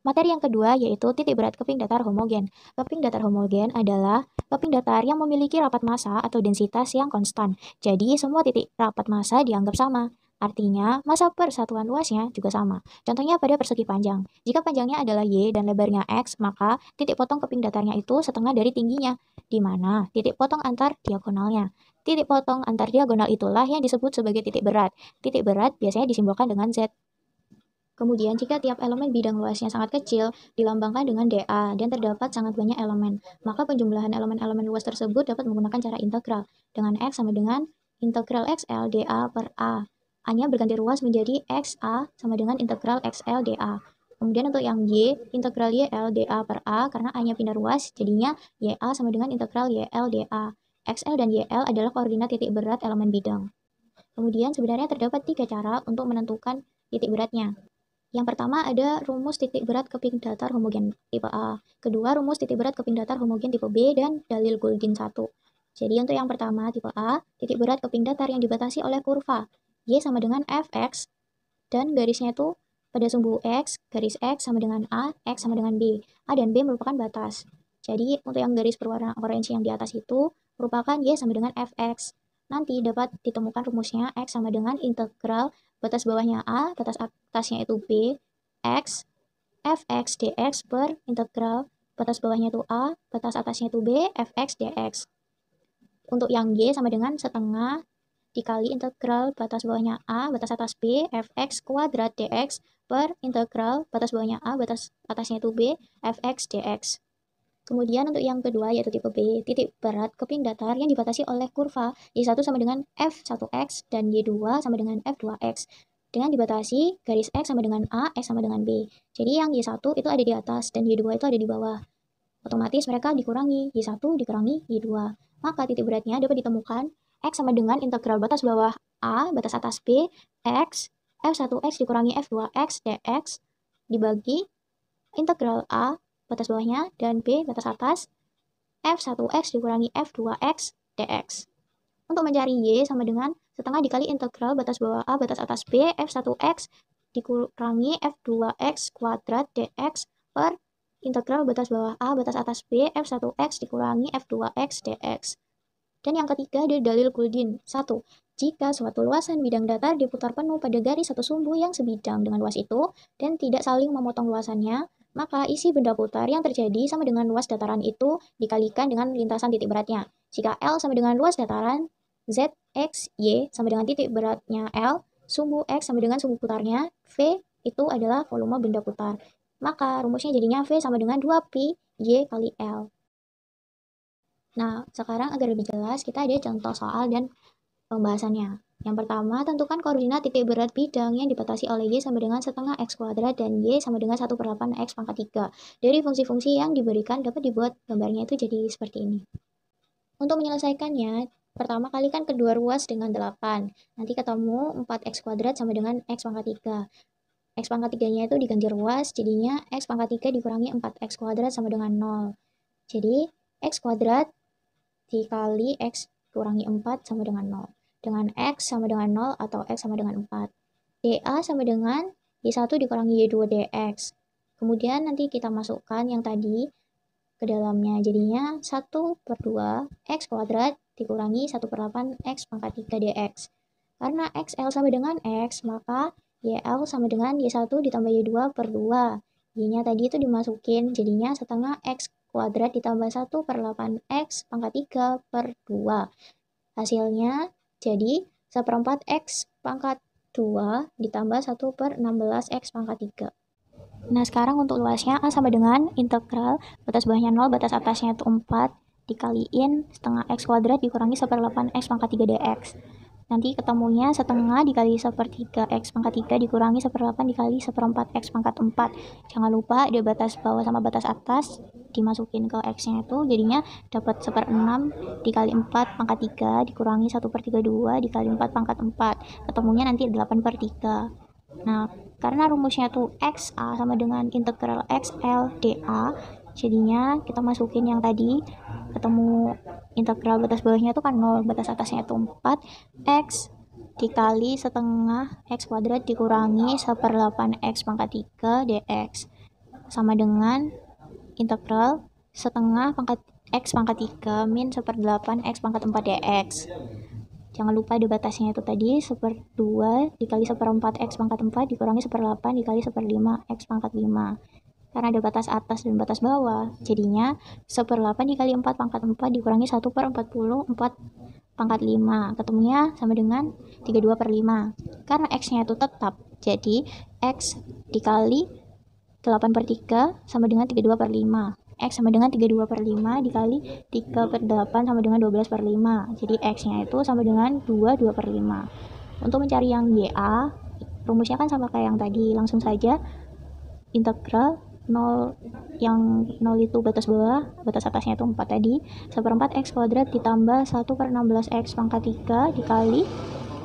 Materi yang kedua yaitu titik berat keping datar homogen. Keping datar homogen adalah keping datar yang memiliki rapat massa atau densitas yang konstan. Jadi semua titik rapat massa dianggap sama. Artinya, massa per satuan luasnya juga sama. Contohnya pada persegi panjang. Jika panjangnya adalah Y dan lebarnya X, maka titik potong keping datarnya itu setengah dari tingginya, di mana titik potong antar diagonalnya. Titik potong antar diagonal itulah yang disebut sebagai titik berat. Titik berat biasanya disimbolkan dengan Z. Kemudian, jika tiap elemen bidang luasnya sangat kecil, dilambangkan dengan dA, dan terdapat sangat banyak elemen, maka penjumlahan elemen-elemen luas tersebut dapat menggunakan cara integral, dengan X sama dengan integral XL dA per A. A-nya berganti ruas menjadi XA sama dengan integral XL dA. Kemudian untuk yang Y, integral YL dA per A, karena A-nya pindah ruas, jadinya YA sama dengan integral YL dA. XL dan YL adalah koordinat titik berat elemen bidang. Kemudian sebenarnya terdapat 3 cara untuk menentukan titik beratnya. Yang pertama ada rumus titik berat keping datar homogen tipe A. Kedua, rumus titik berat keping datar homogen tipe B dan dalil Goldin 1. Jadi untuk yang pertama tipe A, titik berat keping datar yang dibatasi oleh kurva Y sama dengan Fx dan garisnya itu pada sumbu X, garis X sama dengan A, X sama dengan B. A dan B merupakan batas. Jadi untuk yang garis berwarna orange yang di atas itu merupakan Y sama dengan Fx. Nanti dapat ditemukan rumusnya X sama dengan integral batas bawahnya A, batas atasnya itu B, X, Fx dx per integral batas bawahnya itu A, batas atasnya itu B, Fx dx. Untuk yang Y sama dengan setengah dikali integral batas bawahnya A, batas atas B, Fx kuadrat dx per integral batas bawahnya A, batas atasnya itu B, Fx dx. Kemudian untuk yang kedua yaitu tipe B, titik berat keping datar yang dibatasi oleh kurva Y1 sama dengan F1x dan Y2 sama dengan F2x. Dengan dibatasi garis X sama dengan A, X sama dengan B. Jadi yang Y1 itu ada di atas dan Y2 itu ada di bawah. Otomatis mereka dikurangi, Y1 dikurangi Y2. Maka titik beratnya dapat ditemukan X sama dengan integral batas bawah A, batas atas B, X, F1x dikurangi F2x dx dibagi integral A, batas bawahnya, dan B, batas atas, F1x dikurangi F2x dx. Untuk mencari Y sama dengan setengah dikali integral batas bawah A, batas atas B, F1x dikurangi F2x kuadrat dx per integral batas bawah A, batas atas B, F1x dikurangi F2x dx. Dan yang ketiga ada dalil Goldin 1. Jika suatu luasan bidang datar diputar penuh pada garis satu sumbu yang sebidang dengan luas itu dan tidak saling memotong luasannya, maka isi benda putar yang terjadi sama dengan luas dataran itu dikalikan dengan lintasan titik beratnya. Jika L sama dengan luas dataran, Z, X, Y sama dengan titik beratnya L, sumbu X sama dengan sumbu putarnya, V itu adalah volume benda putar. Maka rumusnya jadinya V sama dengan 2pi Y kali L. Nah, sekarang agar lebih jelas, kita ada contoh soal dan pembahasannya. Yang pertama, tentukan koordinat titik berat bidang yang dibatasi oleh Y sama dengan setengah X kuadrat dan Y sama dengan 1/8 X pangkat 3. Dari fungsi-fungsi yang diberikan dapat dibuat gambarnya itu jadi seperti ini. Untuk menyelesaikannya, pertama kalikan kedua ruas dengan 8. Nanti ketemu 4X kuadrat sama dengan X pangkat 3. X pangkat 3-nya itu diganti ruas, jadinya X pangkat 3 dikurangi 4X kuadrat sama dengan 0. Jadi, X kuadrat dikali X kurangi 4 sama dengan 0. Dengan X sama dengan 0 atau X sama dengan 4. dA sama dengan Y1 dikurangi Y2 dx. Kemudian nanti kita masukkan yang tadi ke dalamnya. Jadinya 1/2 X kuadrat dikurangi 1/8 X pangkat 3 dx. Karena XL sama dengan X, maka YL sama dengan Y1 ditambah Y2 per 2. Y-nya tadi itu dimasukin, jadinya setengah X kuadrat ditambah 1/8 X pangkat 3 per 2. Hasilnya jadi 1/4 X pangkat 2 ditambah 1/16 X pangkat 3. Nah, sekarang untuk luasnya A sama dengan integral batas bawahnya 0, batas atasnya itu 4, dikaliin setengah X kuadrat dikurangi 1/8 X pangkat 3 dx. Nanti ketemunya setengah dikali 1/3 X pangkat 3 dikurangi 1/8 dikali 1/4 X pangkat 4. Jangan lupa ada batas bawah sama batas atas dimasukin ke X-nya itu, jadinya dapat 1/6 dikali 4 pangkat 3 dikurangi 1/32 dikali 4 pangkat 4. Ketemunya nanti 8/3. Nah, karena rumusnya tuh XA sama dengan integral XL dA, jadinya kita masukin yang tadi, ketemu integral batas bawahnya itu kan 0, batas atasnya itu 4, X dikali setengah X kuadrat dikurangi 1/8 X pangkat 3 dx. sama dengan integral setengah pangkat X pangkat 3 min 1/8 X pangkat 4 dx. Jangan lupa ada batasnya itu tadi 1/2 dikali 1/4 X pangkat 4 dikurangi 1/8 dikali 1/5 X pangkat 5. Karena ada batas atas dan batas bawah, jadinya 1/8 dikali 4 pangkat 4 dikurangi 1/44 pangkat 5. Ketemunya sama dengan 32/5. Karena X-nya itu tetap, jadi X dikali 8/3 sama dengan 32/5. X sama dengan 32/5 dikali 3/8 sama dengan 12/5. Jadi X-nya itu sama dengan 2/5. Untuk mencari yang YA, rumusnya kan sama kayak yang tadi. Langsung saja integral 0, yang 0 itu batas bawah, batas atasnya itu 4 tadi, 1/4 X kuadrat ditambah 1/16 X pangkat 3 dikali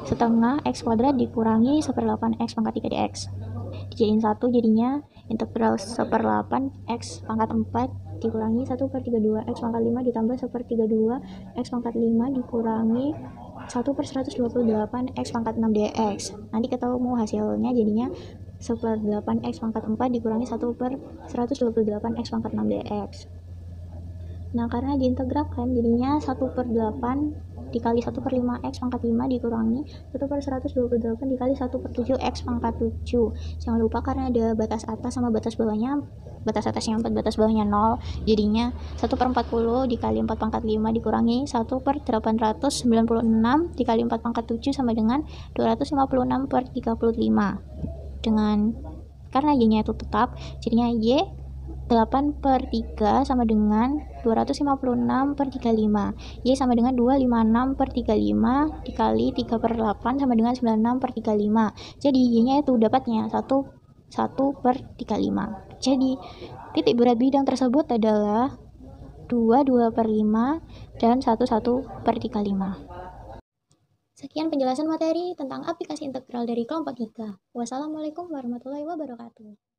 setengah X kuadrat dikurangi 1/8 X pangkat 3 dx. Dijadiin 1, jadinya integral 1/8 X pangkat 4 dikurangi 1/32 X pangkat 5 ditambah 1/32 X pangkat 5 dikurangi 1/128 X pangkat 6 dx. Nanti ketemu hasilnya jadinya 1/8 X pangkat 4 dikurangi 1/128 X pangkat 6 dx. Nah, karena diintegralkan jadinya 1/8 dikali 1/5 X pangkat 5 dikurangi 1/128 dikali 1/7 X pangkat 7. Jangan lupa karena ada batas atas sama batas bawahnya, batas atasnya 4, batas bawahnya 0, jadinya 1/40 dikali 4 pangkat 5 dikurangi 1/896 dikali 4 pangkat 7 sama dengan 256/35. Karena Y-nya itu tetap, jadinya Y 8/3 sama dengan 256/35. Y sama dengan 256/35 dikali 3/8 sama dengan 96/35. Jadi Y-nya itu dapatnya 1/35. Jadi titik berat bidang tersebut adalah 2/5 dan 1/35. Sekian penjelasan materi tentang aplikasi integral dari kelompok 3. Wassalamualaikum warahmatullahi wabarakatuh.